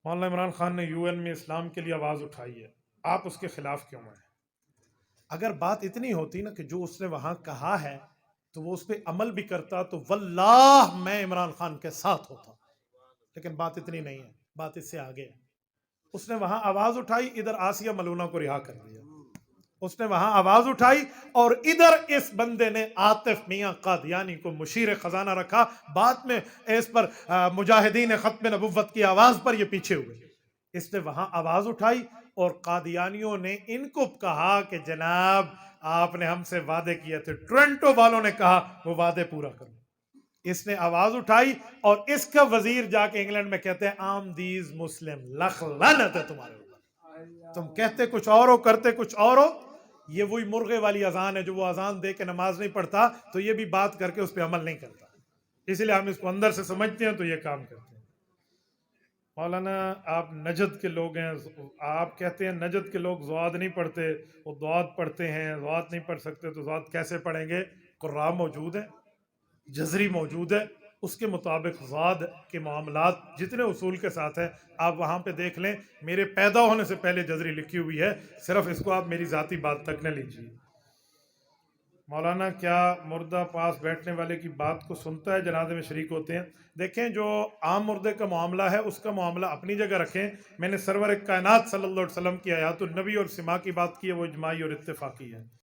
مولانا عمران خان نے UN میں اسلام کے لیے آواز اٹھائی ہے، آپ اس کے خلاف کیوں ہیں؟ اگر بات اتنی ہوتی نا کہ جو اس نے وہاں کہا ہے تو وہ اس پہ عمل بھی کرتا تو واللہ میں عمران خان کے ساتھ ہوتا، لیکن بات اتنی نہیں ہے، بات اس سے آگے ہے۔ اس نے وہاں آواز اٹھائی، ادھر آسیہ ملونہ کو رہا کر دیا۔ اس نے وہاں آواز اٹھائی اور ادھر اس بندے نے عاطف میاں قادیانی کو مشیر خزانہ رکھا، بعد میں اس پر مجاہدین ختم نبوت کی آواز پر یہ پیچھے ہوئے۔ اس نے وہاں آواز اٹھائی اور قادیانیوں نے ان کو کہا کہ جناب آپ نے ہم سے وعدے کیے تھے، ٹورنٹو والوں نے کہا وہ وعدے پورا کرو۔ اس نے آواز اٹھائی اور اس کا وزیر جا کے انگلینڈ میں کہتے ہیں آم دیز مسلم، لخ لعنت ہے تمہارے اوپر، تم کہتے کچھ اور ہو کرتے کچھ اور ہو۔ یہ وہی مرغے والی اذان ہے جو وہ اذان دے کے نماز نہیں پڑھتا تو یہ بھی بات کر کے اس پہ عمل نہیں کرتا، اسی لیے ہم اس کو اندر سے سمجھتے ہیں تو یہ کام کرتے ہیں۔ مولانا آپ نجد کے لوگ ہیں، آپ کہتے ہیں نجد کے لوگ ضاد نہیں پڑھتے، وہ ضاد پڑھتے ہیں، ضاد نہیں پڑھ سکتے تو ضاد کیسے پڑھیں گے؟ قراء موجود ہیں، جزری موجود ہے، اس کے مطابق ضاد کے معاملات جتنے اصول کے ساتھ ہیں آپ وہاں پہ دیکھ لیں، میرے پیدا ہونے سے پہلے جزری لکھی ہوئی ہے، صرف اس کو آپ میری ذاتی بات تک نہ لیجیے۔ مولانا کیا مردہ پاس بیٹھنے والے کی بات کو سنتا ہے، جنازے میں شریک ہوتے ہیں؟ دیکھیں جو عام مردے کا معاملہ ہے اس کا معاملہ اپنی جگہ رکھیں، میں نے سرور کائنات صلی اللہ علیہ وسلم کی آیات النبی اور سما کی بات کی ہے، وہ اجماعی اور اتفاقی ہے۔